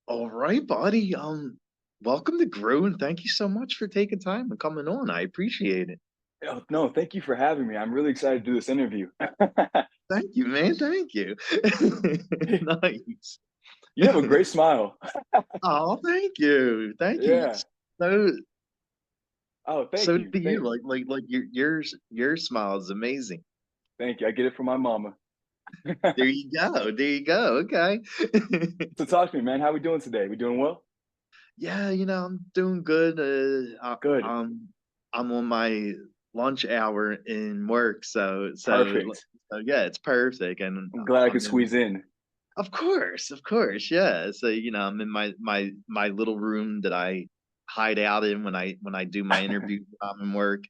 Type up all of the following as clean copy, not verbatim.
All right, buddy. Welcome to Grue, and thank you so much for taking time and coming on. I appreciate it. Oh, no, thank you for having me. I'm really excited to do this interview. Thank you, man. Thank you. Nice. You have a great smile. Oh, thank you. Thank you. Yeah. So, Oh, thank so you. do you. Like your smile is amazing. Thank you. I get it from my mama. There you go. There you go. Okay. So talk to me, man. How we doing today? We doing well? Yeah, I'm doing good. Good. I'm on my lunch hour in work, Perfect. so yeah, it's perfect. And I'm glad I could I'm in squeeze in. Of course, yeah. So I'm in my little room that I hide out in when I do my interview in work.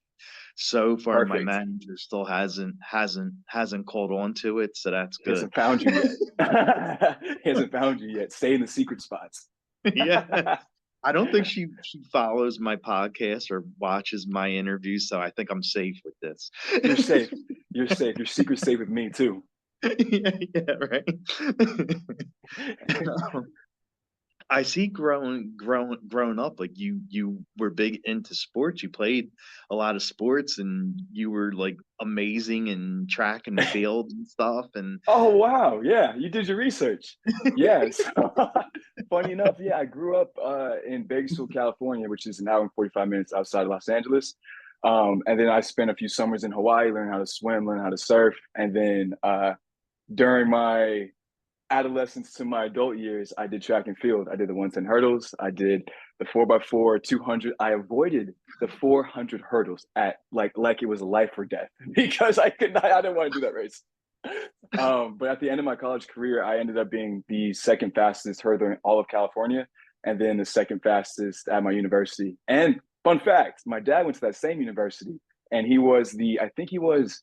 So far, my Perfect. manager still hasn't called on to it, so that's He good. hasn't found you yet. He hasn't found you yet. Stay in the secret spots. Yeah, I don't think she follows my podcast or watches my interviews, so I think I'm safe with this. You're safe. You're safe. Your secret's safe with me too. Yeah, yeah, right. I see growing up, like you were big into sports. You played a lot of sports and you were like amazing in track and field and stuff. And Oh wow, yeah, you did your research. Yes. Funny enough, yeah, I grew up in Bakersfield, California, which is an hour and 45 minutes outside of Los Angeles. And then I spent a few summers in Hawaii, learning how to swim, learn how to surf. And then during my adolescence to my adult years, I did track and field. I did the 110 hurdles. I did the 4x4, 200. I avoided the 400 hurdles at like it was life or death because I could not, I didn't want to do that race. But at the end of my college career, I ended up being the second fastest hurdler in all of California, and then the second fastest at my university. And fun fact, my dad went to that same university, and I think he was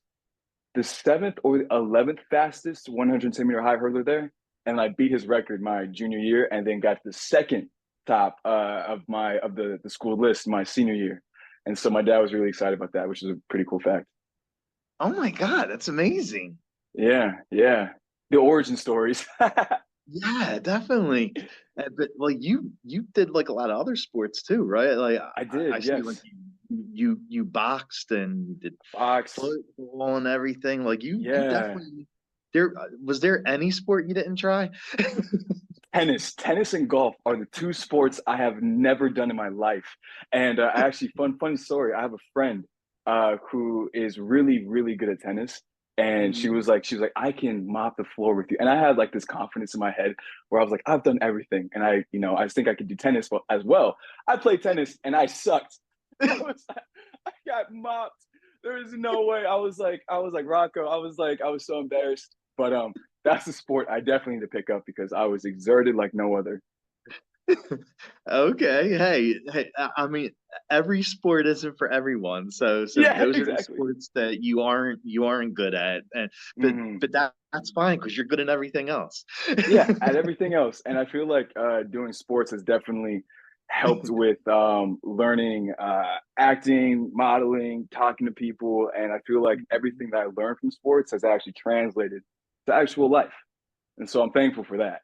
the seventh or 11th fastest 110-meter high hurdler there, and I beat his record my junior year, and then got the second top of the school list my senior year. And so my dad was really excited about that, which is a pretty cool fact. oh my God, that's amazing. Yeah, yeah. The origin stories. Yeah, definitely. But like you did like a lot of other sports too, right? Like I I did, see like yes. you boxed and you did Fox. football and everything. Like you Yeah. definitely there was there any sport you didn't try? Tennis and golf are the two sports I have never done in my life. And actually, funny story. I have a friend who is really, really good at tennis. And Mhm. she was like, I can mop the floor with you. And I had like this confidence in my head where I was like, I've done everything. And I just think I could do tennis as well. I played tennis and I sucked. I got mopped. There is no way. I was like Rocco. I was so embarrassed. But that's a sport I definitely need to pick up because I was exerted like no other. Okay, hey, I mean, every sport isn't for everyone. So Yeah, those are the exactly. sports that you aren't good at, and Hmm. but that's fine because you're good at everything else. Yeah, at everything else. And I feel like doing sports has definitely helped with learning acting, modeling, talking to people. And I feel like everything that I learned from sports has actually translated to actual life. And so I'm thankful for that.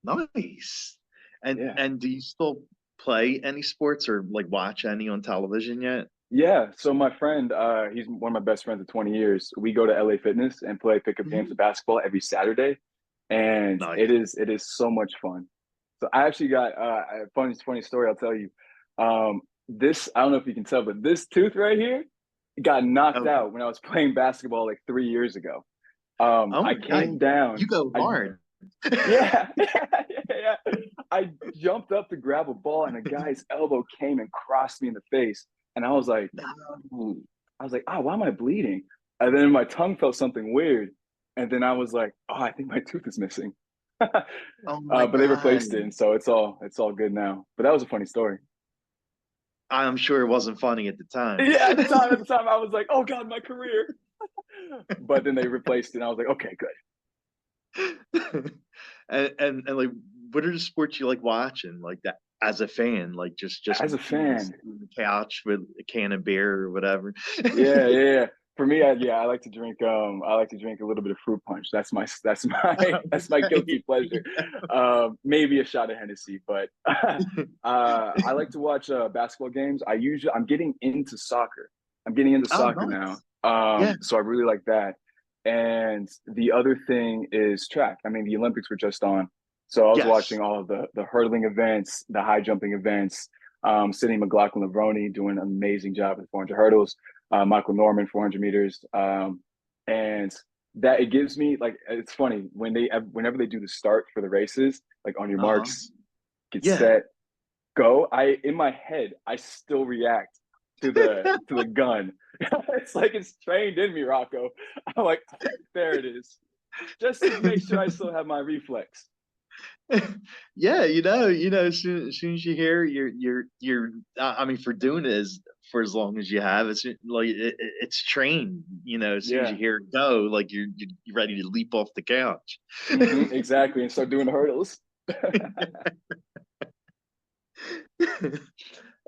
Nice. And Yeah. and do you still play any sports or like watch any on television yet? Yeah, so my friend, he's one of my best friends of 20 years. We go to LA Fitness and play pickup games Mhm. of basketball every Saturday, and it Nice. is it is so much fun. So I actually got a funny story I'll tell you. This I don't know if you can tell, but this tooth right here got knocked Okay. out when I was playing basketball like 3 years ago. Oh I my God, came you down, go I hard. yeah, yeah. I jumped up to grab a ball, and a guy's elbow came and crossed me in the face, and No. I was like, oh, why am I bleeding? And then my tongue felt something weird. And then I was like, oh, I think my tooth is missing. Oh my But they God. replaced it, and so it's all good now. But that was a funny story. I'm sure it wasn't funny at the time. Yeah, at the time, I was like, oh God, my career. But then they replaced it, and I was like, okay, good. And like what are the sports you like watching like that as a fan? Like just As a sitting fan, on the couch with a can of beer or whatever. yeah, yeah, yeah. For me, I like to drink. I like to drink a little bit of fruit punch. That's my guilty Okay. pleasure. Maybe a shot of Hennessy, but I like to watch basketball games. I'm getting into soccer. I'm getting into Oh, soccer now. nice. Yeah. So I really like that. And the other thing is track. I mean, the Olympics were just on, so I was Yes. watching all of the hurdling events, the high jumping events. Sydney McLaughlin-Levrone doing an amazing job with 400 hurdles. Michael Norman 400 meters, and that it gives me like it's funny whenever they do the start for the races, like on your Uh-huh. marks, get Yeah. set, go. I in my head I still react to the gun. It's like it's trained in me, Rocco. I'm like, there it is, just to make sure I still have my reflex. Yeah, as soon as you hear you're I mean for doing it for as long as you have, it's like it's trained, as soon as you Yeah. hear it go, like you're ready to leap off the couch. Exactly, and start doing the hurdles.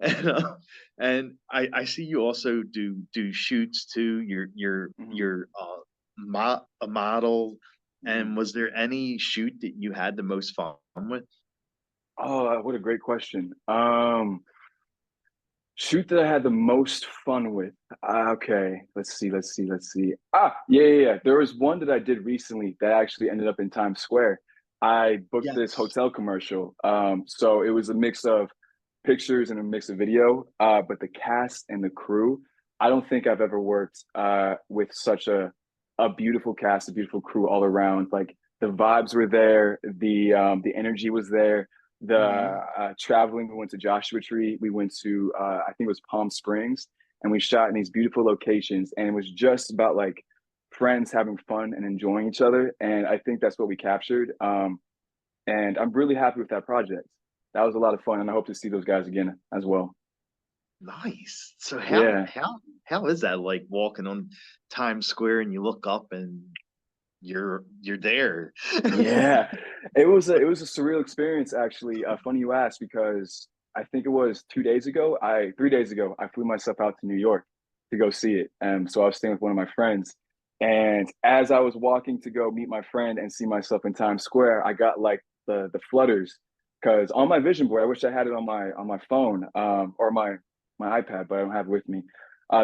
and and I see you also do shoots too. Mhm, You're a model. mhm. And was there any shoot that you had the most fun with? Oh, what a great question. Shoot that I had the most fun with. Okay, let's see. Yeah. There was one that I did recently that actually ended up in Times Square. I booked this Yes. hotel commercial. So it was a mix of pictures and a mix of video. But the cast and the crew, I don't think I've ever worked with such a beautiful cast, a beautiful crew all around. Like the vibes were there, the energy was there, the Hmm. traveling. We went to Joshua Tree. We went to I think it was Palm Springs, and we shot in these beautiful locations. And it was just about like friends having fun and enjoying each other. And I think that's what we captured. And I'm really happy with that project. That was a lot of fun, and I hope to see those guys again as well. Nice. So how Yeah, how how is that like walking on Times Square and you look up and you're there? yeah. It was a surreal experience actually. Funny you asked because I think it was 2 days ago. 3 days ago, I flew myself out to New York to go see it. So I was staying with one of my friends, and as I was walking to go meet my friend and see myself in Times Square, I got like the flutters because on my vision board, I wish I had it on my phone or my iPad, but I don't have it with me.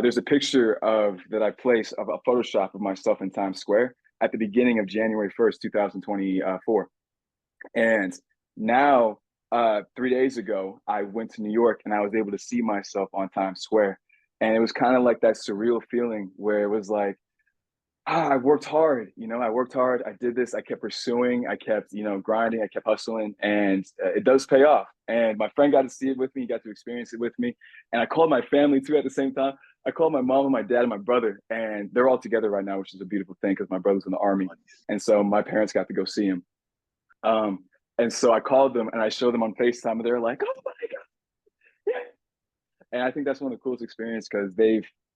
There's a picture of that I placed of a Photoshop of myself in Times Square at the beginning of January 1st, 2024. And now, 3 days ago, I went to New York and I was able to see myself on Times Square. And it was kind of like that surreal feeling where it was like, I worked hard, I worked hard. I did this. I kept pursuing. I kept, grinding. I kept hustling, and it does pay off. And my friend got to see it with me. He got to experience it with me. And I called my family too at the same time. I called my mom and my dad and my brother, and they're all together right now, which is a beautiful thing because my brother's in the army, and so my parents got to go see him. Um, and so I called them and I showed them on FaceTime, and they were like, "Oh my god, yeah!" And I think that's one of the coolest experiences because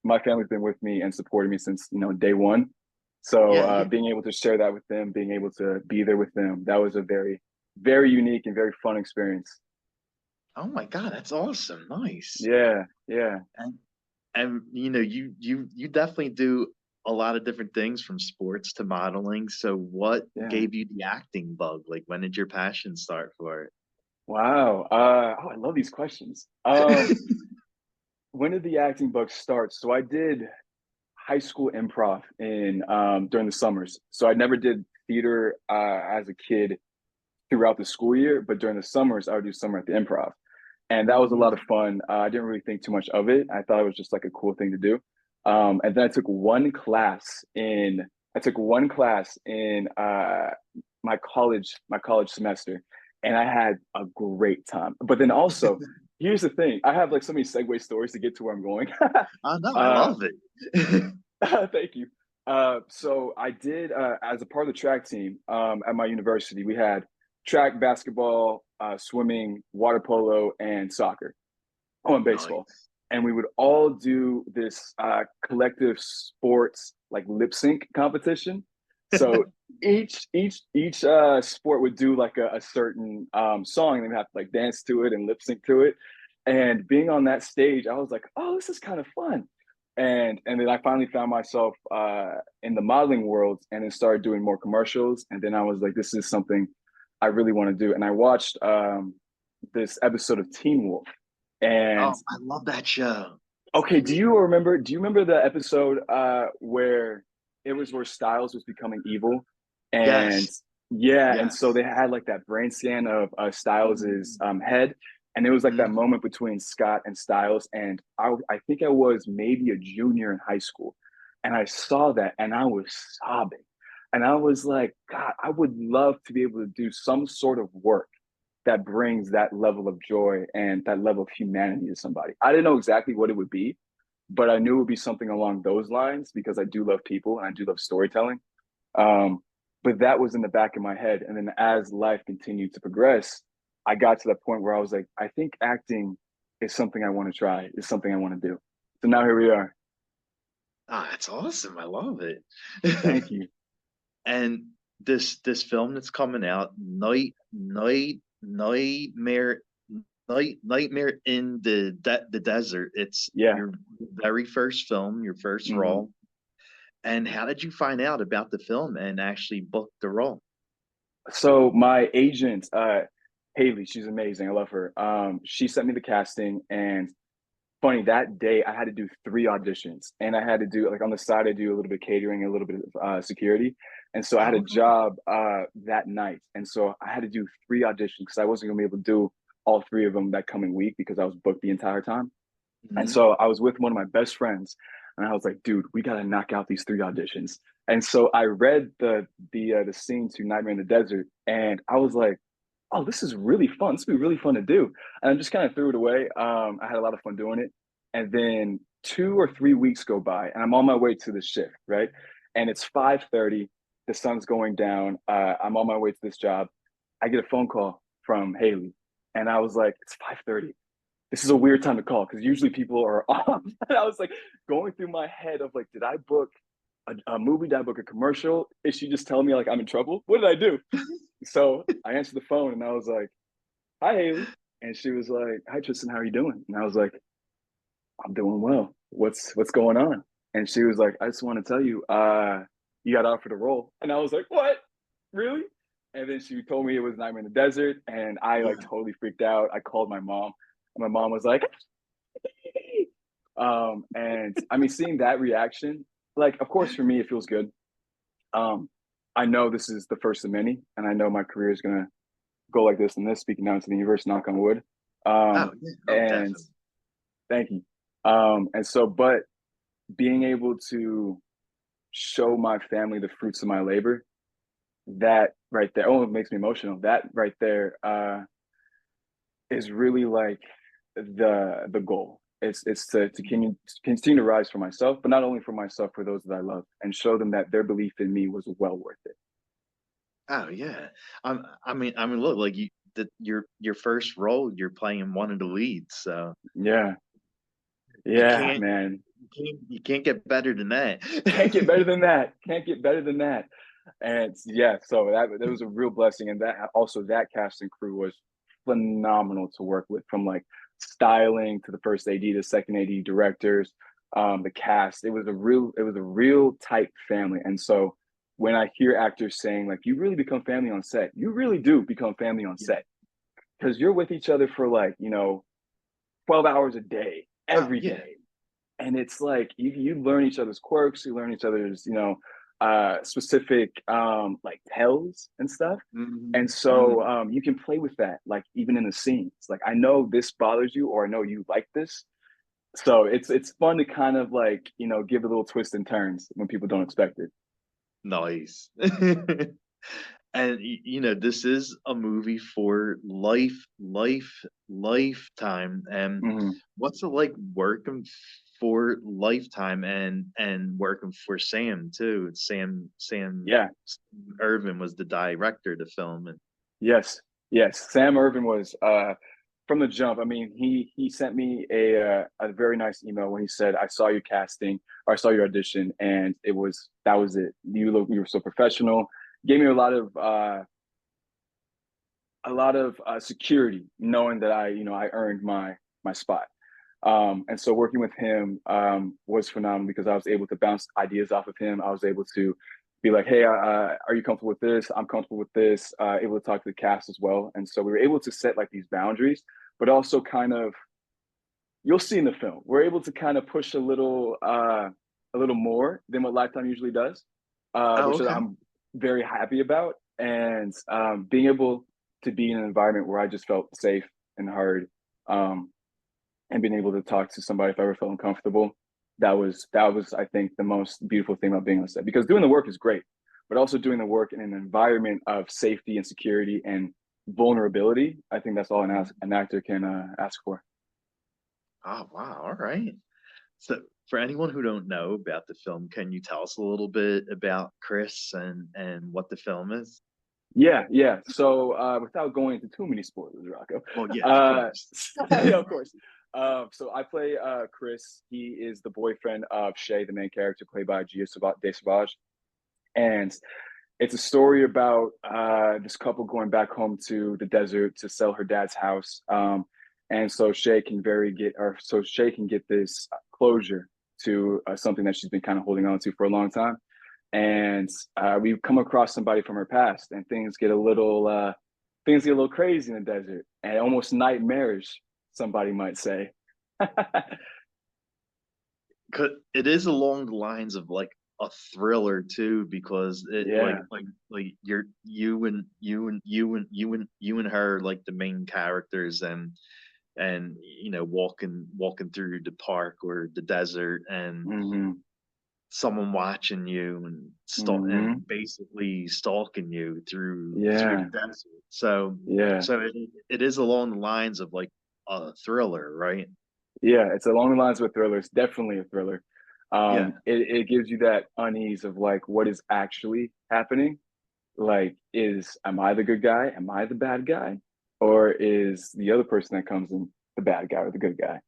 my family's been with me and supported me since day one. So Yeah, yeah. being able to share that with them, being able to be there with them, that was a very, very unique and very fun experience. Oh my God, that's awesome. Nice. Yeah, yeah, And you definitely do a lot of different things from sports to modeling. So what yeah. gave you the acting bug? Like when did your passion start for Wow. I love these questions. it? When did the acting bug start? So I did high school improv in during the summers. So I never did theater as a kid throughout the school year, but during the summers I would do summer at the improv, and that was a lot of Mhm. fun. I didn't really think too much of it. I thought it was just like a cool thing to do. And then I took one class in my college semester, and I had a great time. But then also, here's the thing: I have like so many segue stories to get to where I'm going. Oh no, I uh, love it. Thank you. So I did as a part of the track team at my university. We had track, basketball, swimming, water polo, and soccer. Oh, and baseball. Nice. And we would all do this collective sports like lip sync competition. So each sport would do like a certain song, and they would have to like dance to it and lip sync to it. And being on that stage, I was like, oh, this is kind of fun. And then I finally found myself in the modeling world, and then started doing more commercials. And then I was like, this is something I really want to do. And I watched this episode of Teen Wolf. And Oh, I love that show. okay, do you remember the episode where it was where Styles was becoming evil? And Yes, yeah, and so yes. they had like that brain scan of Styles's head, and it was like that Mhm. moment between Scott and Styles. And I think I was maybe a junior in high school, and I saw that and I was sobbing. And I was like, God, I would love to be able to do some sort of work that brings that level of joy and that level of humanity to somebody. I didn't know exactly what it would be, but I knew it would be something along those lines because I do love people and I do love storytelling. Um, but that was in the back of my head. And then as life continued to progress, I got to the point where I was like, I think acting is something I want to try, is something I want to do. So now here we are. Ah, that's awesome. I love it. Thank you. And this film that's coming out, Nightmare in the Desert. It's Yeah. your very first film, your first Mm-hmm. role. And how did you find out about the film and actually book the role? So my agent, Haley, she's amazing. I love her. She sent me the casting, and funny that day I had to do 3 auditions, and I had to do like on the side I do a little bit of catering, a little bit of security, and so I had a Oh, job that night, and so I had to do 3 auditions because I wasn't gonna be able to do all 3 of them that coming week because I was booked the entire time. And mhm. so I was with one of my best friends, and I was like, dude, we gotta knock out these 3 auditions. And so I read the scene to Nightmare in the Desert, and I was like, oh, this is really fun. This would be really fun to do. And I just kind of threw it away. I had a lot of fun doing it. And then 2 or 3 weeks go by, and I'm on my way to the shift, right? And it's 5:30. The sun's going down. I'm on my way to this job. I get a phone call from Haley, and I was like, it's 5:30. This is a weird time to call because usually people are off. And I was like going through my head of like, did I book a movie? Did I book a commercial? Is she just telling me like I'm in trouble? What did I do? So I answered the phone and I was like, hi, Haley. And she was like, hi, Tristan, how are you doing? And I was like, I'm doing well. What's going on? And she was like, I just want to tell you, you got offered a role. And I was like, what? Really? And then she told me it was Nightmare in the Desert, and I like Yeah. totally freaked out. I called my mom, and my mom was like, and I mean, seeing that reaction, like, of course, for me, it feels good. Um, I know this is the first of many, and I know my career is gonna go like this and this, speaking down to the universe, knock on wood. Oh, yeah. Oh, And definitely. thank you. And so, but being able to show my family the fruits of my labor, that right there, oh, it makes me emotional. That right there is really like the goal. It's to continue to rise for myself, but not only for myself, for those that I love, and show them that their belief in me was well worth it. Oh, yeah. I mean, look, like your first role, you're playing one of the leads, so Yeah, you yeah, can't man. you can't get better than that. Can't get better than that. Can't get better than that. And yeah, so that was a real blessing, and that also that cast and crew was phenomenal to work with, from like styling to the first AD, the second AD, directors, the cast. It was a real tight family, and so when I hear actors saying like you really become family on set, you really do become family on Yeah. set because you're with each other for like 12 hours a day Oh, every yeah. day, and it's like you learn each other's quirks, you learn each other's specific like tells and stuff. And Mhm, so mhm. you can play with that, like even in the scenes. Like I know this bothers you, or I know you like this. So it's fun to kind of like give a little twist and turns when people don't expect it. Nice. And this is a movie for lifetime. And Mm-hmm. what's it like working for Lifetime and working for Sam too? Sam Yeah. Irvin was the director of the film, and Yes. Yes. Sam Irvin was from the jump. I mean, he sent me a very nice email when he said, "I saw your casting, or I saw your audition, and that was it. You were so professional." Gave me a lot of security, knowing that I earned my spot. And so working with him was phenomenal because I was able to bounce ideas off of him. I was able to be like, hey, are you comfortable with this? I'm comfortable with this. Able to talk to the cast as well. And so we were able to set like these boundaries, but also kind of, you'll see in the film, we're able to kind of push a little more than what Lifetime usually does, Oh, which okay. I'm very happy about. And being able to be in an environment where I just felt safe and heard, and being able to talk to somebody if I ever felt uncomfortable, that was I think the most beautiful thing about being on set. Because doing the work is great, but also doing the work in an environment of safety and security and vulnerability, I think that's all an actor can ask for. Oh, wow. All right. So, for anyone who don't know about the film, can you tell us a little bit about Chris and what the film is? Yeah, yeah. So without going into too many spoilers, Rocco, Well, yeah, of uh, course. yeah, of course. So I play Chris. He is the boyfriend of Shay, the main character, played by De Savage. And it's a story about this couple going back home to the desert to sell her dad's house. And so Shay can get this closure to something that she's been kind of holding on to for a long time. And we've come across somebody from her past, and things get a little crazy in the desert, and almost nightmarish, somebody might say. 'Cause it is along the lines of like a thriller too, because it Yeah. like you and her like the main characters, and walking through the park or the desert, and Mm-hmm. someone watching you Mm-hmm. and basically stalking you through the Yeah. desert. So Yeah. so it is along the lines of like a thriller, right? Yeah, it's along the lines of a thriller. It's definitely a thriller. Yeah. It gives you that unease of like what is actually happening. Like, am I the good guy? Am I the bad guy? Or is the other person that comes in the bad guy or the good guy?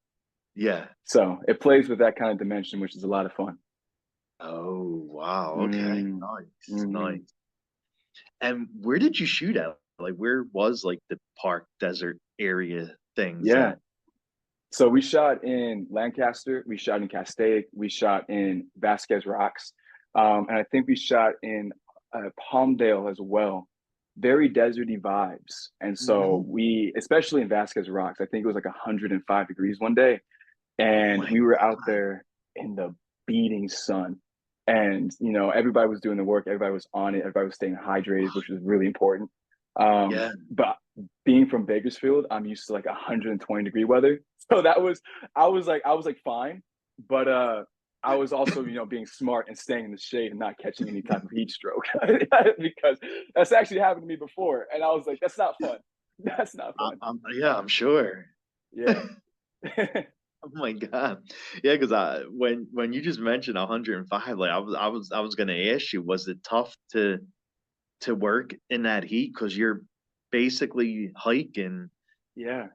Yeah. So it plays with that kind of dimension, which is a lot of fun. Oh, wow. Okay. Mm, Nice. hmm. Nice. And where did you shoot at? Like, where was like the park desert area things Yeah. at? So we shot in Lancaster, we shot in Castaic, we shot in Vasquez Rocks, and I think we shot in Palmdale as well. Very deserty vibes, and so Mhm. especially in Vasquez Rocks, I think it was like 105 degrees one day, Oh and my we were out God. there in the beating sun, and everybody was doing the work, everybody was on it, everybody was staying hydrated, which was really important. Yeah. But being from Bakersfield, I'm used to like 120-degree weather. So I was like fine, but I was also being smart and staying in the shade and not catching any type of heat stroke because that's actually happened to me before, and I was like, that's not fun. That's not fun. Yeah, I'm sure. Yeah. Oh my God. Yeah, because when you just mentioned 105, like I was gonna ask you, was it tough to work in that heat? Because you're basically hiking Yeah.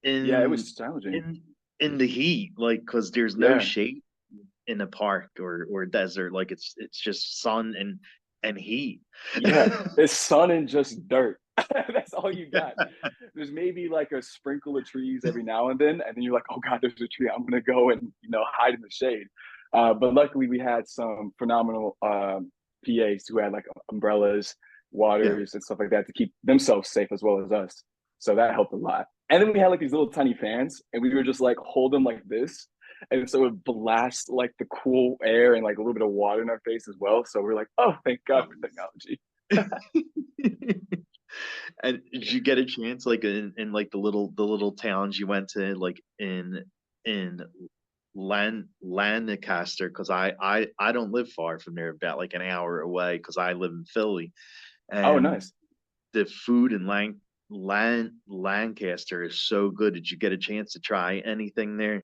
Yeah, it in was challenging. in in the heat, like because there's no Yeah. shade in a park or desert, like it's just sun and heat. Yeah. It's sun and just dirt. That's all you got. There's maybe like a sprinkle of trees every now and then you're like, oh God, there's a tree. I'm gonna go and hide in the shade. But luckily, we had some phenomenal PAs who had like umbrellas, Yeah. waters, and stuff like that to keep themselves safe as well as us. So that helped a lot. And then we had like these little tiny fans, and we were just like hold them like this, and so it blasts like the cool air and like a little bit of water in our face as well. So we're like, oh, thank God for technology. And did you get a chance, like in like the little towns you went to, like in Lancaster? Because I don't live far from there, about like an hour away, because I live in Philly, Oh, and nice. the food in Lancaster is so good. Did you get a chance to try anything there?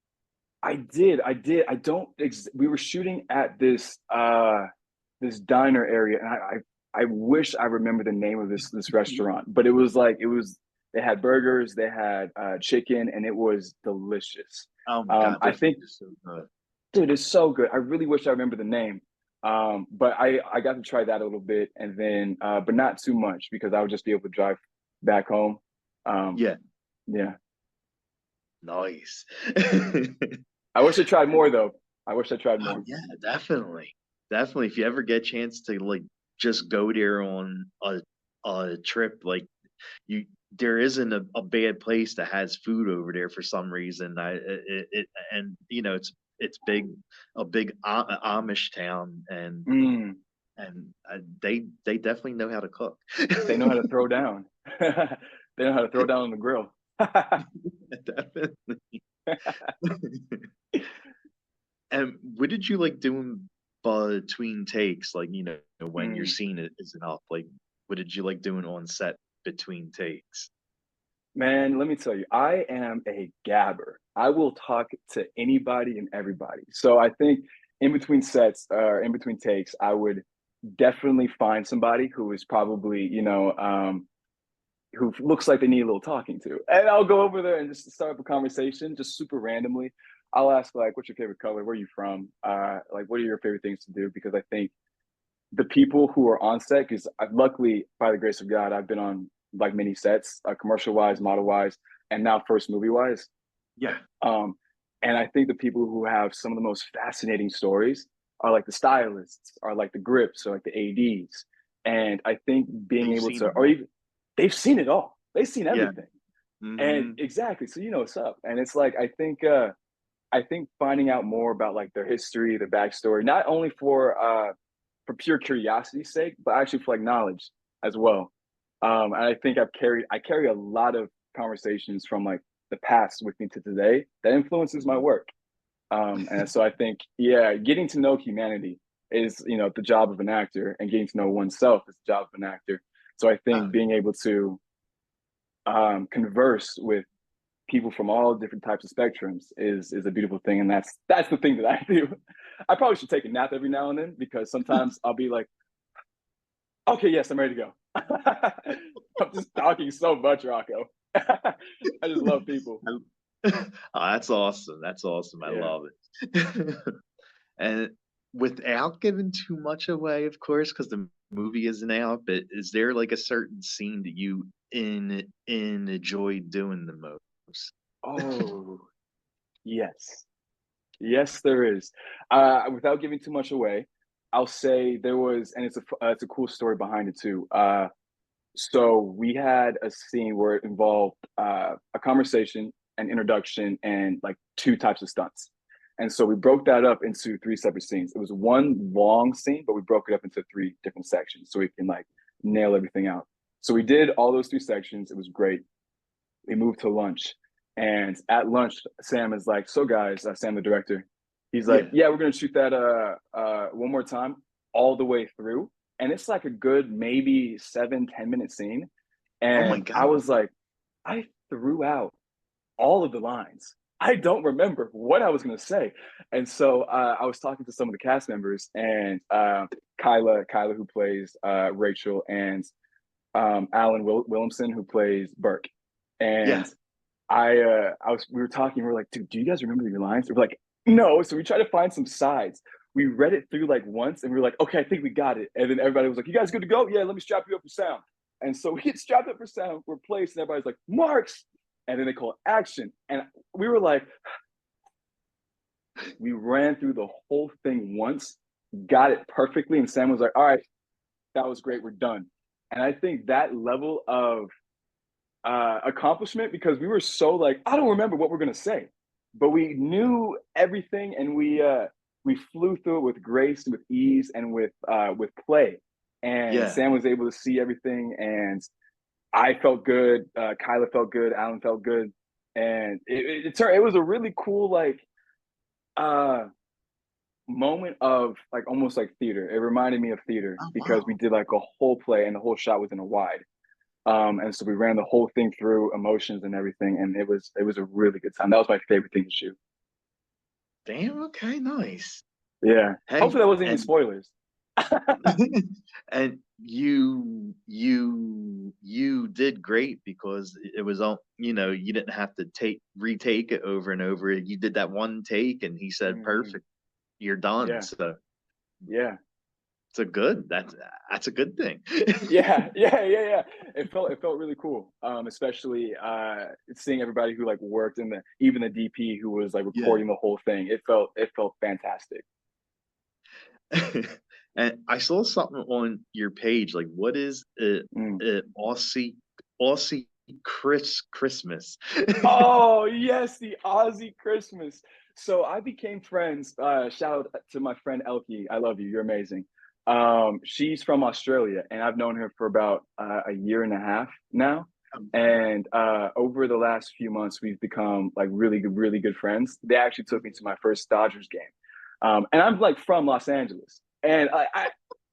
I did. I did. I don't. We were shooting at this diner area, and I wish I remember the name of this restaurant, but it was they had burgers, they had chicken, and it was delicious. Oh my God, I their food think, is so good. dude, it's so good. I really wish I remember the name. But I got to try that a little bit, and then but not too much because I would just be able to drive back home. Um, Yeah. yeah. Nice. I wish I tried more though. I wish I tried Oh more. yeah, definitely. Definitely. If you ever get a chance to like just go there on a trip, like you there isn't a bad place that has food over there for some reason. And you know it's big a big Amish town Mm, and they definitely know how to cook. they know how to throw down. They know how to throw down on the grill. Definitely. And what did you like doing between takes? Like, you know, when your Mm. scene isn't up, like, what did you like doing on set between takes? Man, let me tell you, I am a gabber. I will talk to anybody and everybody. So I think in between sets or in between takes, I would definitely find somebody who is probably, who looks like they need a little talking to. And I'll go over there and just start up a conversation, just super randomly. I'll ask like, what's your favorite color? Where are you from? Like, what are your favorite things to do? Because I think the people who are on set, because I've luckily, by the grace of God, I've been on like many sets, commercial wise, model wise, and now first movie wise. Yeah. Um, and I think the people who have some of the most fascinating stories are like the stylists, are like the grips, or like the ADs. And I think being They've able seen to, them or all. even they've seen it all. They've seen Yeah. everything. And Hmm. exactly, so you know what's up. And it's like I think finding out more about like their history, their backstory, not only for pure curiosity's sake, but actually for like knowledge as well. And I think I carry a lot of conversations from like the past with me to today that influences my work. And so I think, yeah, getting to know humanity is, the job of an actor, and getting to know oneself is the job of an actor. So I think Oh, being able to converse with people from all different types of spectrums is a beautiful thing, and that's the thing that I do. I probably should take a nap every now and then, because sometimes I'll be like, okay, yes, I'm ready to go. I'm just talking so much, Rocco. I just love people. oh, that's awesome. That's awesome. I Yeah. love it. And without giving too much away, of course, because the movie isn't out, but is there like a certain scene that you enjoy doing the most? Oh, yes. Yes, there is. Without giving too much away, I'll say there was, and it's a cool story behind it too. So we had a scene where it involved a conversation, an introduction, and like two types of stunts. And so we broke that up into three separate scenes. It was one long scene, but we broke it up into three different sections so we can like nail everything out. So we did all those three sections. It was great. We moved to lunch. And at lunch, Sam is like, so guys, Sam, the director, he's like, Yeah. yeah, we're going to shoot that one more time all the way through. And it's like a good, maybe 7-10 minute scene. Oh my And I God. was like, I threw out all of the lines. I don't remember what I was going to say. And so I was talking to some of the cast members, and Kyla, who plays Rachel, and Alan Williamson, who plays Burke. And Yeah. we were talking, we were like, dude, do you guys remember your lines? They were like, no. So we tried to find some sides. We read it through like once, and we were like, okay, I think we got it. And then everybody was like, you guys good to go? Yeah, let me strap you up for sound. And so we get strapped up for sound, we're placed, and everybody's like, marks. And then they call action. And we were like, we ran through the whole thing once, got it perfectly. And Sam was like, all right, that was great. We're done. And I think that level of accomplishment, because we were so like, I don't remember what we're gonna say, but we knew everything, and we flew through it with grace, with ease, and with play. And Yeah. Sam was able to see everything, and I felt good. Kyla felt good. Alan felt good, and it turned. It was a really cool like uh moment of like almost like theater. It reminded me of theater Oh because we wow. did like a whole play, and the whole shot was in a wide. And so we ran the whole thing through emotions and everything, and it was a really good time. That was my favorite thing to shoot. Damn. Okay. Nice. Yeah. Hey, Hopefully that wasn't any and spoilers. and you did great because it was all you know. You didn't have to retake it over and over. You did that one take, and he said, Mhm. "Perfect, you're done." Yeah. So Yeah. it's a good. That's a good thing. Yeah, yeah, yeah, yeah. It felt really cool. Especially seeing everybody who like worked in the even the DP who was like Yeah. recording the whole thing. It felt fantastic. And I saw something on your page. Like, what is Mm. Aussie Christmas? Oh yes, the Aussie Christmas. So I became friends. Shout out to my friend Elkie. I love you. You're amazing. She's from Australia, and I've known her for about a year and a half now. And over the last few months, we've become like really good friends. They actually took me to my first Dodgers game, and I'm like from Los Angeles, and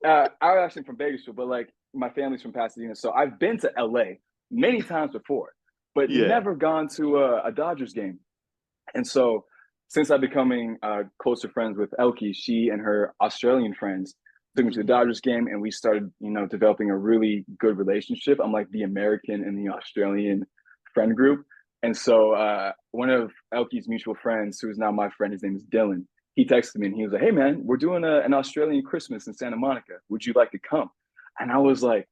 I'm actually from Bakersfield, but like my family's from Pasadena, so I've been to LA many times before, but Yeah. never gone to a Dodgers game. And so, since I'm becoming closer friends with Elkie, she and her Australian friends took me to the Mhm. Dodgers game, and we started, developing a really good relationship. I'm like the American and the Australian friend group. And so, one of Elkie's mutual friends, who is now my friend, his name is Dylan. He texted me and he was like, "Hey man, we're doing an Australian Christmas in Santa Monica. Would you like to come?" And I was like,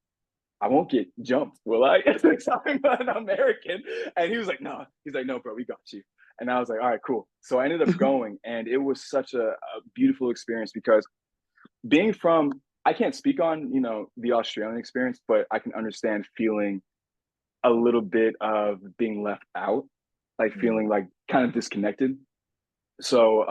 I won't get jumped, will I? Because I'm an American. And he was like, no. He's like, no, bro, we got you. And I was like, all right, cool. So I ended up going, and it was such a beautiful experience because being from, I can't speak on, the Australian experience, but I can understand feeling a little bit of being left out, like feeling Mm. like kind of disconnected. So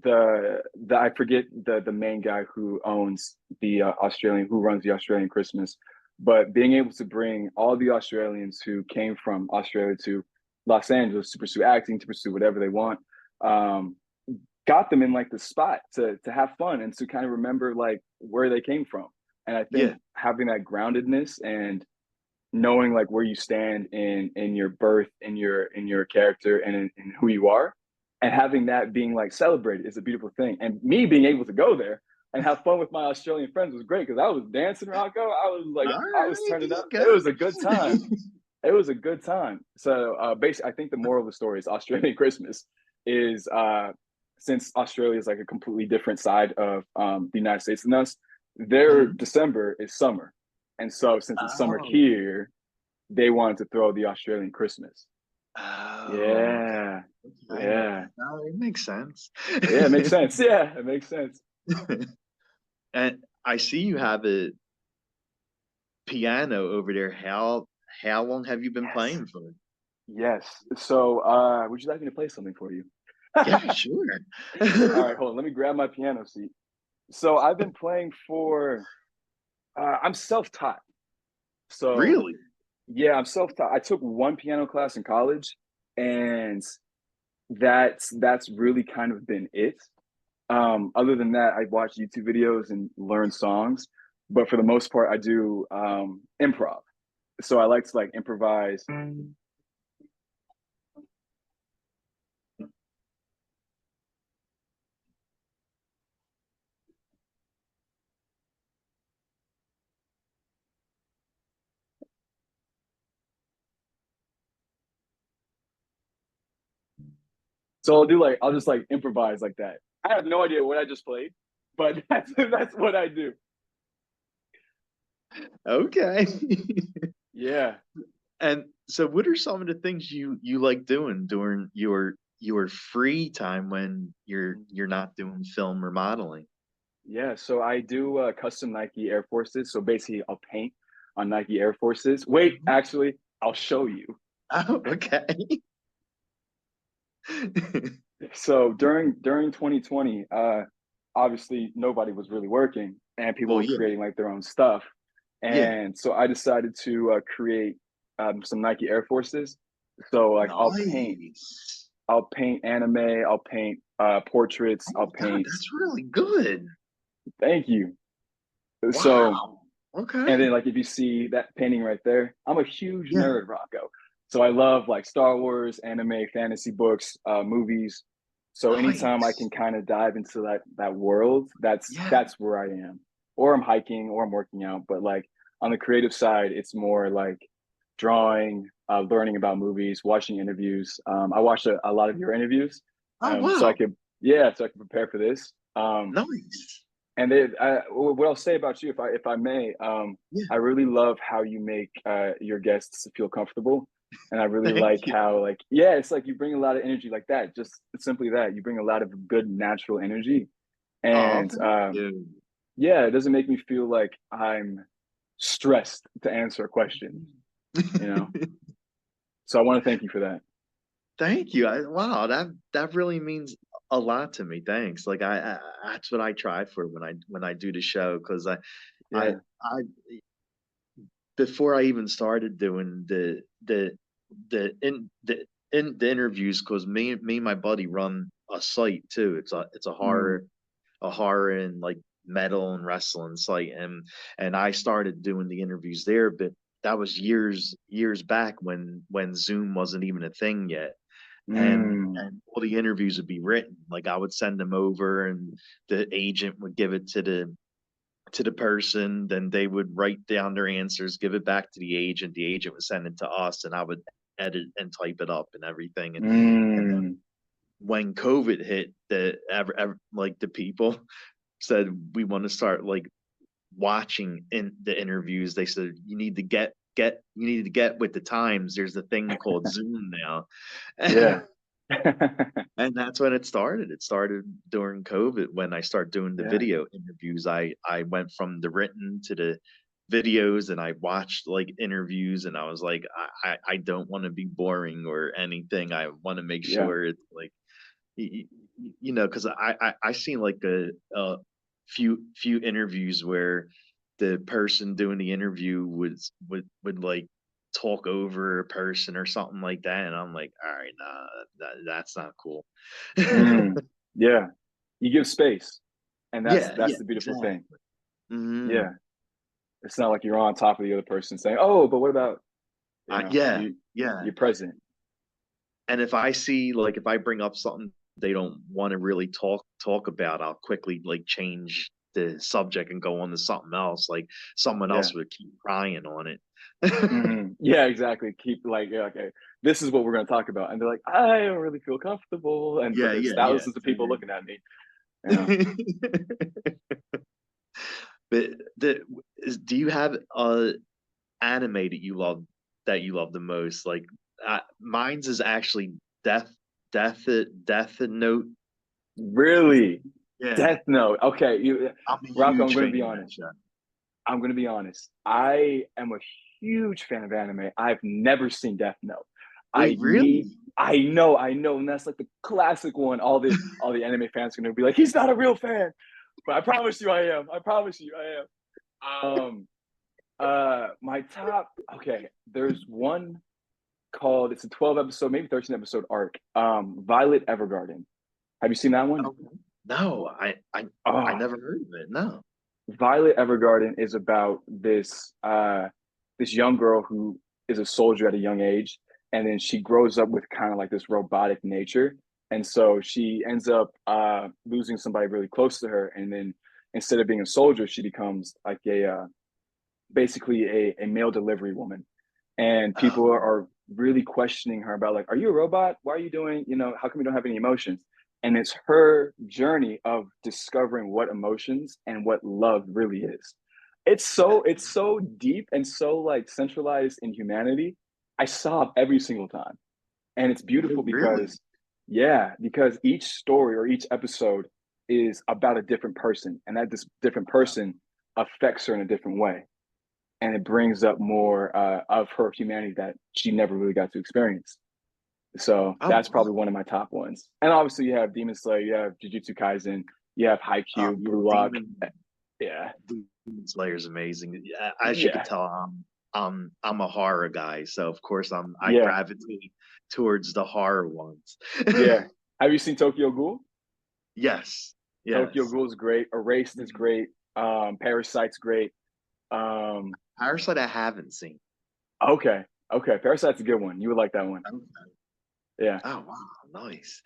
the I forget the main guy who owns the Australian who runs the Australian Christmas, but being able to bring all the Australians who came from Australia to Los Angeles to pursue acting, to pursue whatever they want, um, got them in like the spot to have fun and to kind of remember like where they came from. And I think Yeah. having that groundedness and knowing like where you stand in your birth, in your character, and in who you are, and having that being like celebrated is a beautiful thing. And me being able to go there and have fun with my Australian friends was great because I was dancing, Rocco. I was like, All I was right. turning up. It was a good time. Okay. It was a good time. So basically, I think the moral of the story is Australian Christmas is since Australia is like a completely different side of the United States than us, their Mhm. December is summer. And so since it's summer Oh. here, they wanted to throw the Australian Christmas. Oh. Yeah. Okay. Yeah. No, it makes sense. Yeah, it makes sense. Yeah, it makes sense. And I see you have a piano over there. How long have you been Yes. playing for? Yes. So would you like me to play something for you? Yeah, sure. All right, hold on. Let me grab my piano seat. So I've been playing for I'm self-taught. So Really? yeah, I'm self-taught. I took one piano class in college, and that's really kind of been it. Other than that, I watch YouTube videos and learn songs, but for the most part, I do improv. So I like to like improvise. So I'll just like improvise like that. I have no idea what I just played, but that's what I do. Okay. Yeah. And so what are some of the things you like doing during your free time when you're not doing film or modeling? Yeah, so I do custom Nike Air Forces. So basically, I'll paint on Nike Air Forces. Wait, Mhm. actually, I'll show you. Oh, okay. So during 2020, obviously nobody was really working, and people Well, were yeah. creating like their own stuff. Yeah. And so I decided to create some Nike Air Forces. So like Nice. I'll paint anime, I'll paint portraits, Oh I'll my God, paint. that's really good. Thank you. So Wow. and Okay. then like if you see that painting right there, I'm a huge Yeah. nerd, Rocco. So I love like Star Wars, anime, fantasy books, movies. So anytime I can Nice. kind of dive into that world, that's Yeah. that's where I am. Or I'm hiking or I'm working out. But like on the creative side, it's more like drawing, learning about movies, watching interviews. I watched a lot of your interviews. Oh So I wow. could, yeah, so I can prepare for this. Nice. And what I'll say about you, if I may, Yeah, I really love how you make your guests feel comfortable, and I really thank like you. how, like, yeah, it's like you bring a lot of energy like that. Just simply that you bring a lot of good natural energy, Oh, and thank you. yeah, it doesn't make me feel like I'm stressed to answer a question. You know, so I want to thank you for that. Thank you. Wow, that really means a lot to me. Thanks. Like that's what I try for when I do the show because I Yeah. I before I even started doing the interviews because me and my buddy run a site too. It's Mm, a horror and like metal and wrestling site and I started doing the interviews there, but that was years back when Zoom wasn't even a thing yet. mm, And all the interviews would be written. Like I would send them over and the agent would give it to the person, then they would write down their answers, give it back to the agent would send it to us, and I would edit and type it up and everything. And then mm. when COVID hit, like the people said we want to start like watching in the interviews. They said you need to get with the times. There's a thing called Zoom now. Yeah. And that's when it started. It started during COVID when I started doing the Yeah. video interviews. I went from the written to the videos and I watched like interviews and I was like, I don't want to be boring or anything. I want to make Yeah. sure it's like you, you know, because I seen like a few interviews where the person doing the interview would like talk over a person or something like that, and I'm like, all right, nah, that's not cool. Mm. Yeah. You give space, and Yeah, that's yeah, the beautiful exactly. thing. Hmm. Yeah. It's not like you're on top of the other person saying, "Oh, but what about," Yeah, yeah. you're present. And if I see like if I bring up something they don't want to really talk about, I'll quickly like change the subject and go on to something else. Like someone Yeah. else would keep crying on it. Yeah, exactly. Keep like, yeah, okay, this is what we're going to talk about, and they're like, I don't really feel comfortable, but Yeah, there's yeah, yeah. thousands of people looking at me. Yeah. But do you have a anime that you love the most? Like mine's is actually Death Death Note. Really, Yeah, Death Note. Okay, you, I'm a Rocco. I'm huge going to fan be of that honest. show. I'm going to be honest. I am a huge fan of anime. I've never seen Death Note. Wait, I need. really? I know, and that's like the classic one. All the anime fans are going to be like, he's not a real fan, but I promise you, I am. I promise you, I am. My top. Okay, there's one called. It's a 12 episode, maybe 13 episode arc. Violet Evergarden. Have you seen that one? Oh, no, I Oh, never heard of it. No. Violet Evergarden is about this young girl who is a soldier at a young age, and then she grows up with kind of like this robotic nature, and so she ends up losing somebody really close to her, and then instead of being a soldier, she becomes like a basically a mail delivery woman, and people Oh, are really questioning her about, like, are you a robot? Why are you doing, how come you don't have any emotions? And it's her journey of discovering what emotions and what love really is. It's so deep and so like centralized in humanity. I sob every single time, and it's beautiful really? because, yeah, because each story or each episode is about a different person, and that this different person affects her in a different way, and it brings up more of her humanity that she never really got to experience. So Oh, that's wow. probably one of my top ones. And obviously, you have Demon Slayer, you have Jujutsu Kaisen, you have Haikyuu, Yeah, Blue Lock. Yeah, Demon Slayer is amazing. As you could yeah, tell, I'm a horror guy, so of course I yeah, gravitate towards the horror ones. yeah. Have you seen Tokyo Ghoul? Yes, Tokyo yes. Ghoul is great. Erased is Mhm. great. Parasite's great. Um, Parasite I haven't seen. okay, okay. Parasite's a good one. You would like that one. Okay. Yeah, Oh wow, nice.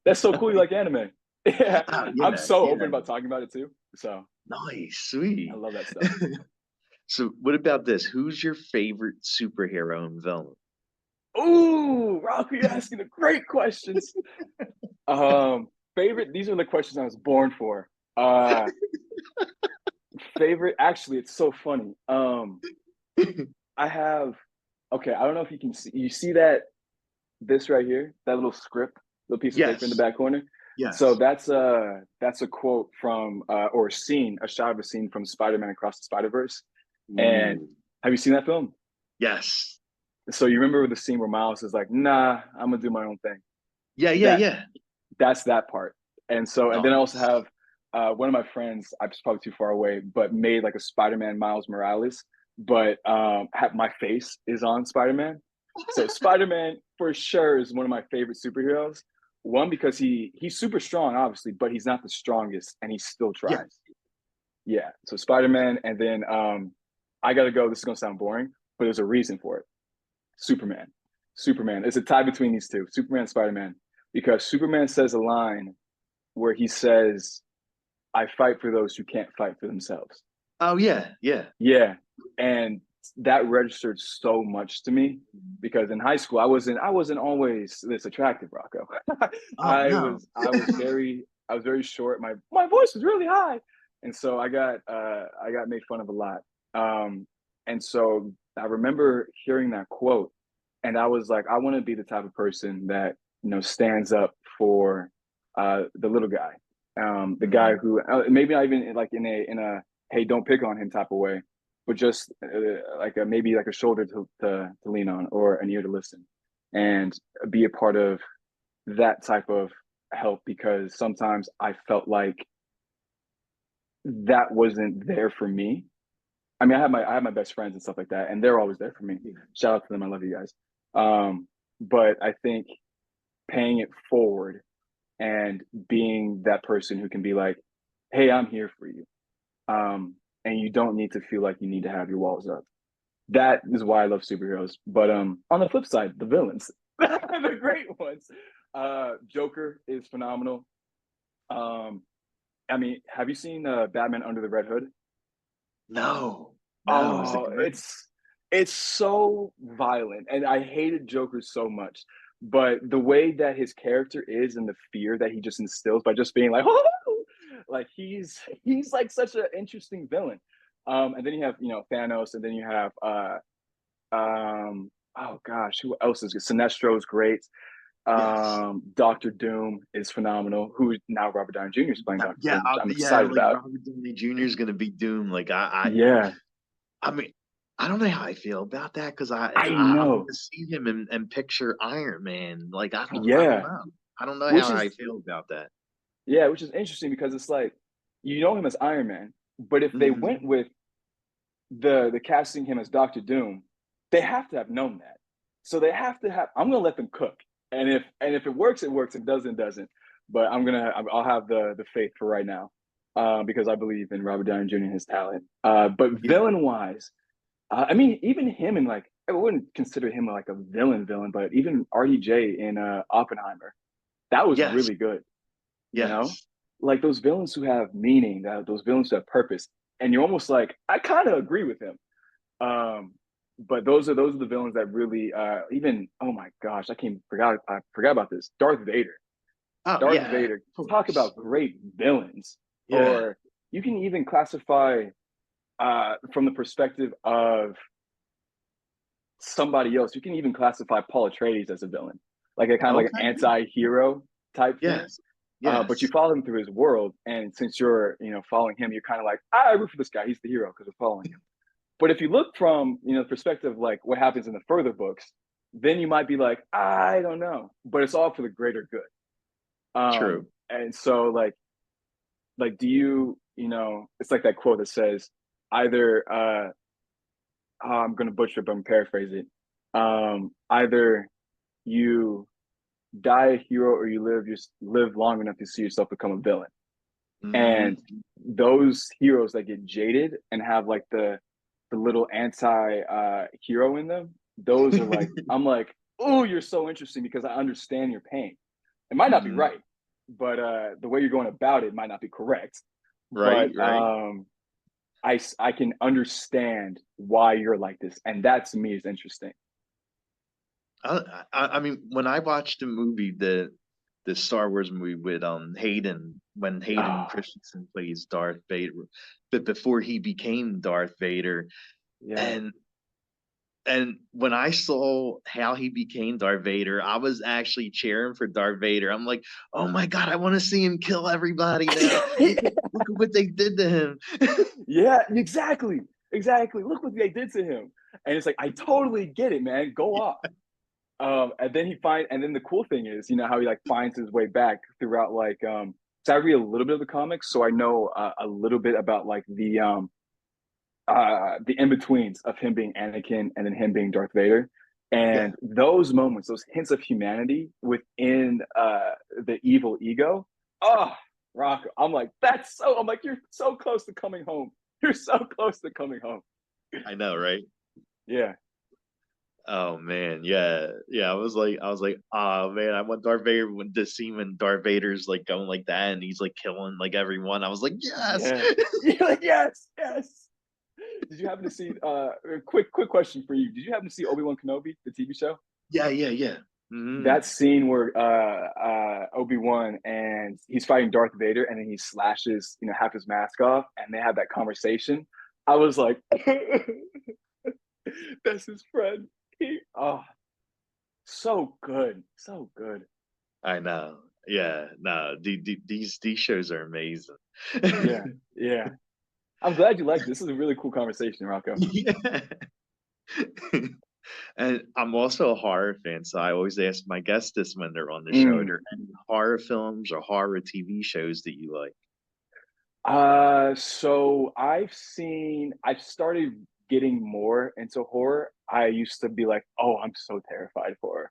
that's so cool. You like anime? Yeah, Oh I'm yeah, so yeah. open about talking about it too. So Nice, I sweet. love that stuff. So what about this? Who's your favorite superhero and villain? Ooh, Rocky, you're asking the great questions. Um, Favorite. These are the questions I was born for. Uh, favorite, actually, it's so funny. I have, okay, I don't know if you can see, you see that, this right here, that little script, little piece of paper in the Yes. back corner. So Yes. that's a quote from or a scene, a shot of a scene from Spider-Man Across the Spider-Verse. And Ooh. have you seen that film? Yes. So you remember the scene where Miles is like, "Nah, I'm gonna do my own thing." Yeah, yeah, That yeah. that's that part. And so, and then I also Nice. have one of my friends. I'm probably too far away, but made like a Spider-Man Miles Morales. But my face is on Spider-Man. So Spider-Man for sure is one of my favorite superheroes. One, because he's super strong, obviously, but he's not the strongest, and he still tries. Yes. Yeah. So Spider-Man, and then I gotta go. This is gonna sound boring, but there's a reason for it. Superman. Superman. It's a tie between these two, Superman and Spider-Man, because Superman says a line where he says, "I fight for those who can't fight for themselves." Oh yeah, yeah. Yeah. And that registered so much to me because in high school I wasn't always this attractive, Rocco. Oh no. I was very short. My voice was really high. And so I got made fun of a lot. And so I remember hearing that quote and I was like, I want to be the type of person that, stands up for the little guy. The guy Mhm. who maybe not even like in a hey, don't pick on him type of way, but just like maybe like a shoulder to lean on or an ear to listen and be a part of that type of help because sometimes I felt like that wasn't there for me. I mean, I have my best friends and stuff like that, and they're always there for me. Yeah. Shout out to them. I love you guys. But I think paying it forward and being that person who can be like, hey, I'm here for you. And you don't need to feel like you need to have your walls up. That is why I love superheroes. But on the flip side, the villains, the great ones. Joker is phenomenal. Um, I mean, have you seen Batman Under the Red Hood? No. No, is it Oh, good? it's so violent, and I hated Joker so much. But the way that his character is and the fear that he just instills by just being like, oh, like he's like such an interesting villain. And then you have Thanos, and then you have oh gosh, who else is good? Sinestro is great. Yes. Doctor Doom is phenomenal. Who now Robert Downey Jr. is playing Yeah, Doctor yeah, Doom, which I'm yeah, excited like about. Robert Downey Jr. is gonna be Doom. Like Yeah, I mean, I don't know how I feel about that because I I'm know. gonna see him and picture Iron Man. Like I don't Yeah, know. I don't know how which I is feel about that. yeah, which is interesting because it's like you know him as Iron Man, but if they went Mhm. with the casting him as Doctor Doom, they have to have known that. So they have to have. I'm gonna let them cook, and if it works, it works. If it doesn't, it doesn't. But I'll have the faith for right now, because I believe in Robert Downey Jr. and his talent. But Yeah. villain wise, I mean, even him and like I wouldn't consider him like a villain, but even RDJ in Oppenheimer, that was Yes. really good. You know, Yes. like those villains who have meaning, that those villains who have purpose, and you're almost like, I kind of agree with him. Um, but those are the villains that really, even oh my gosh, I forgot about this. Darth Vader. Oh Darth yeah. Vader. Of Talk course. about great villains. Yeah. Or you can even classify from the perspective of somebody else. You can even classify Paul Atreides as a villain, like a kind of like an Okay. anti-hero type thing. Yes. But you Yes. follow him through his world, and since you're following him, you're kind of like, I root for this guy. He's the hero because we're following him. But if you look from the perspective like what happens in the further books, then you might be like, I don't know, but it's all for the greater good. True. And so like do it's like that quote that says either I'm gonna butcher it, but I'm paraphrase it. Either you die a hero or you live long enough to see yourself become a villain. Hmm. And those heroes that get jaded and have like the little anti hero in them, those are like I'm like, oh, you're so interesting because I understand your pain. It might not be Hmm. right, but the way you're going about it might not be correct. Right. But Right. I can understand why you're like this, and that to me is interesting. I mean, when I watched the movie, the Star Wars movie with Hayden, when Hayden Ah, Christensen plays Darth Vader, but before he became Darth Vader, yeah. and when I saw how he became Darth Vader, I was actually cheering for Darth Vader. I'm like, oh my god, I want to see him kill everybody now. Look at what they did to him. Yeah, exactly. Exactly. Look what they did to him. And it's like, I totally get it, man. Go off. And then the cool thing is, you know, how he like finds his way back throughout so I read a little bit of the comics, so I know a little bit about like the in-betweens of him being Anakin and then him being Darth Vader. Yeah, And those moments, those hints of humanity within the evil ego, oh, Rocco, I'm like, you're so close to coming home. You're so close to coming home. I know, right? Yeah. Oh man, yeah, yeah. I was like, oh man, I want Darth Vader when to see when Darth Vader's like going like that and he's like killing like everyone. I was like, yes. Yeah. You're like, yes, yes. Did you happen to see a quick question for you? Did you happen to see Obi-Wan Kenobi, the TV show? Yeah, yeah, yeah. That scene where Obi-Wan and he's fighting Darth Vader and then he slashes, you know, half his mask off and they have that conversation. I was like, that's his friend. Oh, so good. So good. I know. Yeah, no, these shows are amazing. Yeah. Yeah. I'm glad you liked it. This is a really cool conversation, Rocco. Yeah. And I'm also a horror fan, so I always ask my guests this when they're on the show. Are Mm. there any horror films or horror TV shows that you like? So I've started getting more into horror. I used to be like, oh, I'm so terrified of horror.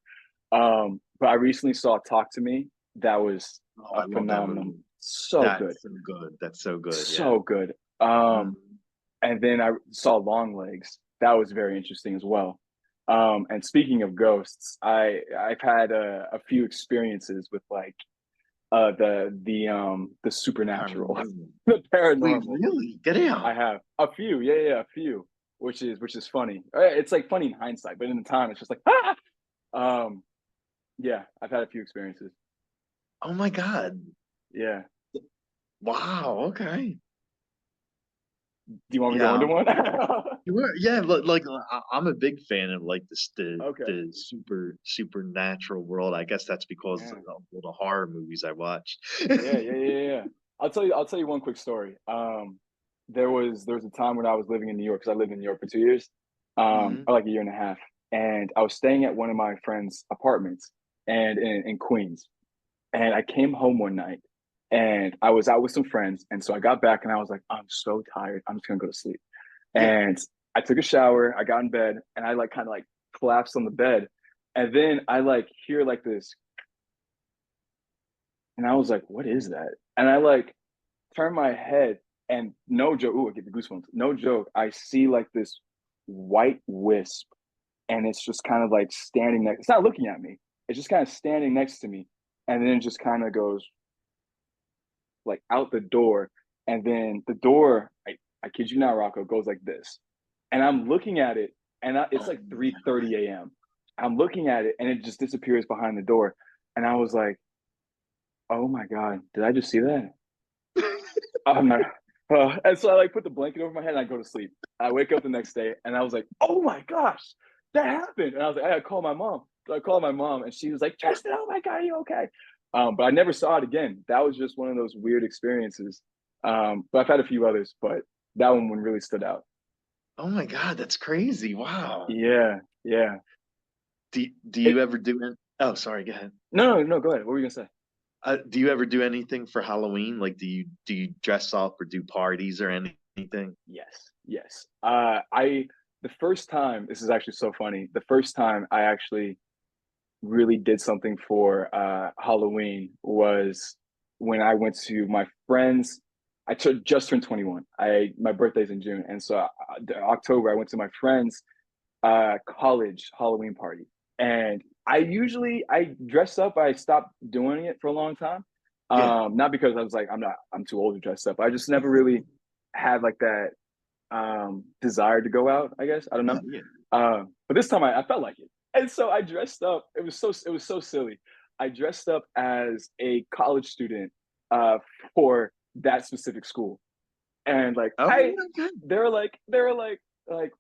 But I recently saw Talk to Me. That was Oh, a I love that phenomenal, movie. so good, That's so good. That's so good. Yeah. so good. Um, Mhm. and then I saw Long Legs. That was very interesting as well. And speaking of ghosts, I've had a few experiences with like the supernatural, Paranormal. the Wait, paranormal. really? Get I out. have a few, yeah, yeah, a few, which is funny. It's like funny in hindsight, but in the time, it's just like ah. Um, yeah, I've had a few experiences. Oh my God. Yeah. Wow. Okay. Do you want me to go Yeah. into one? Yeah, like I'm a big fan of like this Okay. the supernatural world. I guess that's because Yeah. of all the horror movies I watched. Yeah, yeah, yeah, yeah. I'll tell you one quick story. There was a time when I was living in New York because I lived in New York for 2 years, Hmm. or like a year and a half, and I was staying at one of my friends' apartments and in Queens. And I came home one night and I was out with some friends. And so I got back and I was like, I'm so tired. I'm just gonna go to sleep. Yeah. And I took a shower, I got in bed, and I like kind of like collapsed on the bed. And then I like hear like this, and I was like, what is that? And I like turn my head and no joke, ooh, I get the goosebumps. No joke. I see like this white wisp and it's just kind of like standing next. It's not looking at me. It's just kind of standing next to me. And then it just kind of goes like out the door. And then the door, I kid you not, Rocco, goes like this. And I'm looking at it, and it's Oh like my 3:30 a.m. I'm looking at it, and it just disappears behind the door. And I was like, "Oh my god, did I just see that?" God. I'm not. And so I like put the blanket over my head, and I go to sleep. I wake up the next day, and I was like, "Oh my gosh, that happened!" And I was like, "I gotta call my mom." So I called my mom, and she was like, "Tristan, oh my god, are you okay?" But I never saw it again. That was just one of those weird experiences. But I've had a few others, but that one really stood out. Oh my God, that's crazy. Wow. Yeah, yeah. Do you It, ever do it? Oh, sorry, go ahead. no, no, no. Go ahead. What were you gonna say? Do you ever do anything for Halloween? Like, do you dress up or do parties or anything? Yes, yes. I the first time. This is actually so funny. The first time I actually really did something for Halloween was when I went to my friends. I just turned 21. My birthday's in June, and so October I went to my friend's college Halloween party, and I dress up. I stopped doing it for a long time, Yeah. not because I was like I'm too old to dress up. I just never really had like that desire to go out. I guess I don't Yeah, know, yeah. but this time I felt like it, and so I dressed up. It was so silly. I dressed up as a college student uh, for that specific school. And like Oh I my god. they were like,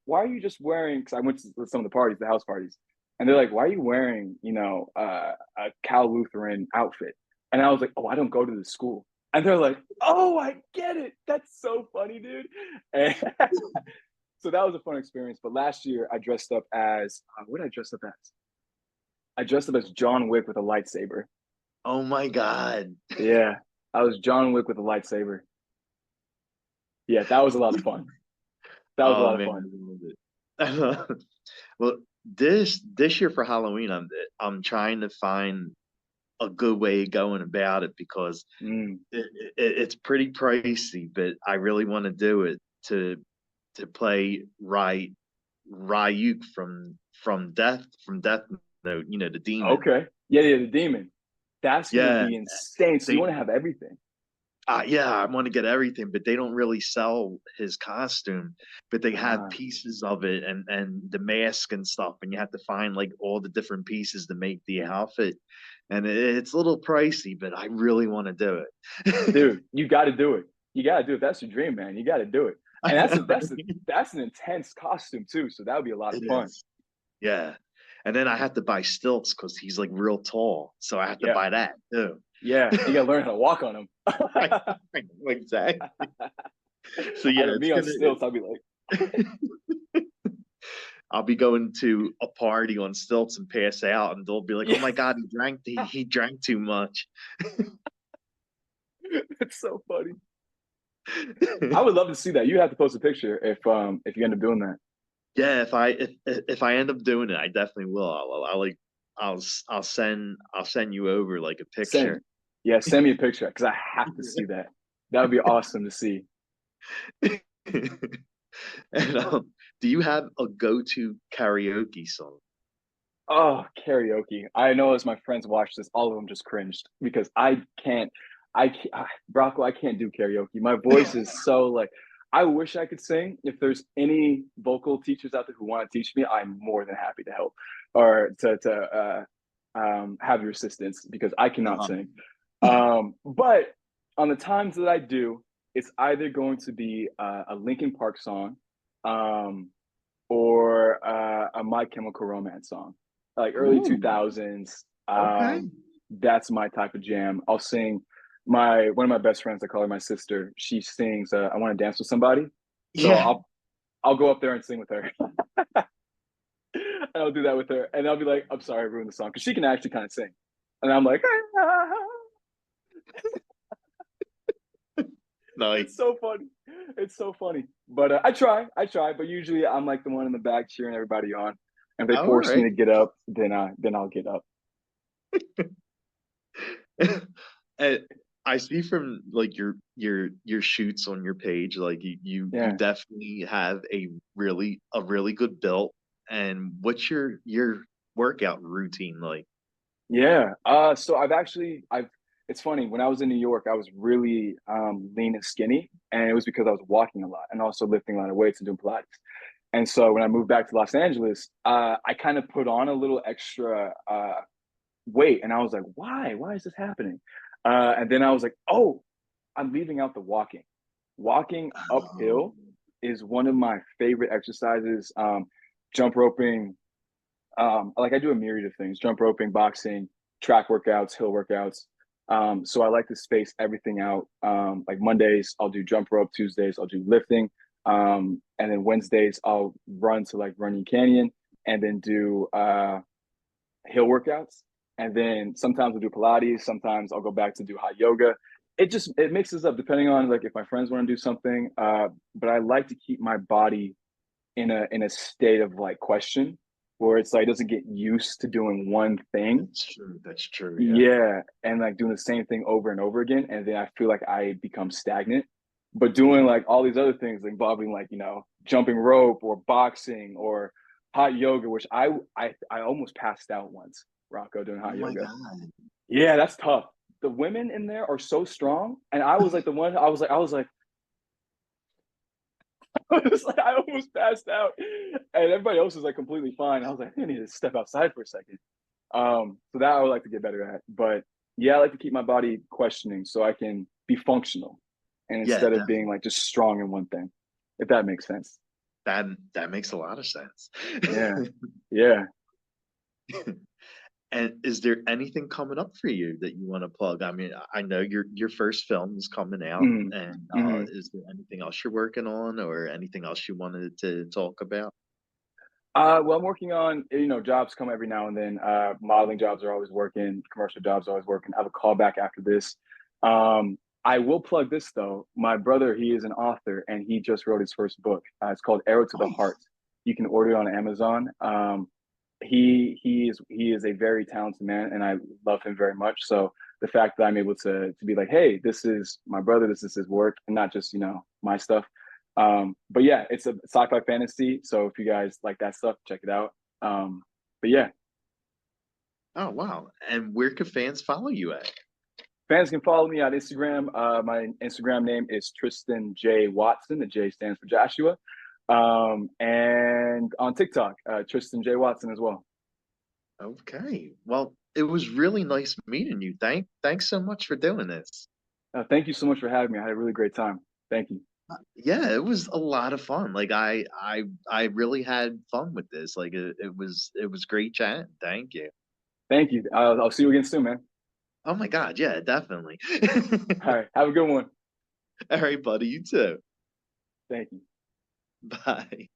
why are you just wearing, because I went to some of the parties, the house parties, and they're like, why are you wearing, a Cal Lutheran outfit? And I was like, oh, I don't go to the school. And they're like, oh, I get it. That's so funny, dude. And so that was a fun experience. But last year I dressed up as what did I dress up as? I dressed up as John Wick with a lightsaber. Oh my god. Yeah. I was John Wick with a lightsaber. Yeah, that was a lot of fun. That was a Oh lot of man, fun. I love it. Well, this year for Halloween, I'm trying to find a good way of going about it because Mm. it's pretty pricey, but I really want to do it to play Ryuk from Death Note, the demon. Okay. Yeah, yeah, the demon. That's gonna Yeah, be insane. So you they want to have everything. yeah, I want to get everything, but they don't really sell his costume, but they have Ah, pieces of it and the mask and stuff, and you have to find like all the different pieces to make the outfit, and it's a little pricey, but I really want to do it. dude, you got to do it. You got to do it. That's your dream, man. You got to do it. I And know, right? that's an intense costume too. So that would be a lot of It fun. is. Yeah. And then I have to buy stilts because he's like real tall. So I have to Yeah, buy that too. yeah. You got to learn how to walk on them. I know exactly. So I yeah, know it's me on gonna stilts. I'll be like, I'll be going to a party on stilts and pass out, and they'll be like, "Oh yeah, my God, he drank too much." it's so funny. I would love to see that. You have to post a picture if you end up doing that. Yeah, if I end up doing it, I definitely will. I'll send you over like a Send, picture. yeah, send me a picture because I have to see that. That would be awesome to see. And do you have a go-to karaoke song? Oh, karaoke. I know as my friends watch this, all of them just cringed because I can't, Rocco, I can't do karaoke. My voice is so like, I wish I could sing. If there's any vocal teachers out there who want to teach me, I'm more than happy to help or to have your assistance because I cannot Uh-huh. sing. But on the times that I do, it's either going to be a Linkin Park song, um, or a My Chemical Romance song, like early Ooh, 2000s. okay. That's my type of jam. I'll sing. My one of my best friends, I call her my sister. She sings "I Want to Dance with Somebody," so Yeah. I'll go up there and sing with her. And I'll do that with her, and I'll be like, "I'm sorry, I ruined the song," because she can actually kind of sing, and I'm like, Nice. it's so funny. It's so funny. But I try. But usually I'm like the one in the back cheering everybody on. And if they All force me right. to get up, then I'll get up. And I see from like your shoots on your page, like you Yeah. definitely have a really good build. And what's your workout routine like? Yeah. So I've it's funny, when I was in New York, I was really lean and skinny, and it was because I was walking a lot and also lifting a lot of weights and doing Pilates. And so when I moved back to Los Angeles, I kind of put on a little extra weight, and I was like, why? Why is this happening? And then I was like, oh, I'm leaving out the walking. Walking Oh, uphill is one of my favorite exercises. Jump roping, like I do a myriad of things: jump roping, boxing, track workouts, hill workouts. So I like to space everything out. Like Mondays, I'll do jump rope. Tuesdays, I'll do lifting. And then Wednesdays, I'll run to like Running Canyon and then do hill workouts. And then sometimes I'll do Pilates. Sometimes I'll go back to do hot yoga. It mixes up depending on like if my friends want to do something. But I like to keep my body in a state of like question where it's like it doesn't get used to doing one thing. that's true. That's true. Yeah. Yeah, and like doing the same thing over and over again, and then I feel like I become stagnant. But doing like all these other things involving like jumping rope or boxing or hot yoga, which I almost passed out once, Rocco, doing Oh hot my yoga. God. Yeah, that's tough. The women in there are so strong, and I was like the one. I was like I was like, I almost passed out, and everybody else was like completely fine. I was like, I need to step outside for a second. So that I would like to get better at. But yeah, I like to keep my body questioning so I can be functional, and Yeah, instead of being like just strong in one thing, if that makes sense. that makes a lot of sense. Yeah, yeah. And is there anything coming up for you that you want to plug? I mean, I know your first film is coming out, Mhm, and mhm. is there anything else you're working on, or anything else you wanted to talk about? Well, I'm working on, jobs come every now and then. Modeling jobs are always working, commercial jobs are always working. I have a call back after this. I will plug this though. My brother, he is an author and he just wrote his first book. It's called Arrow to the Heart. Nice. You can order it on Amazon. He is a very talented man and I love him very much. So the fact that I'm able to be like, hey, this is my brother, this is his work, and not just my stuff. But yeah, it's a sci-fi fantasy. So if you guys like that stuff, check it out. But yeah, Oh wow! And where could fans follow you at? fans can follow me on Instagram. My Instagram name is Tristan J Watson. The J stands for Joshua. And on TikTok, Tristan J Watson as well. Okay. Well, it was really nice meeting you. Thanks so much for doing this. Thank you so much for having me. I had a really great time. Thank you. Yeah, it was a lot of fun. Like I really had fun with this. Like it was great chatting. Thank you. Thank you. I'll see you again soon, man. Oh my God, yeah, definitely. All right. Have a good one. All right, buddy, you too. Thank you. Bye.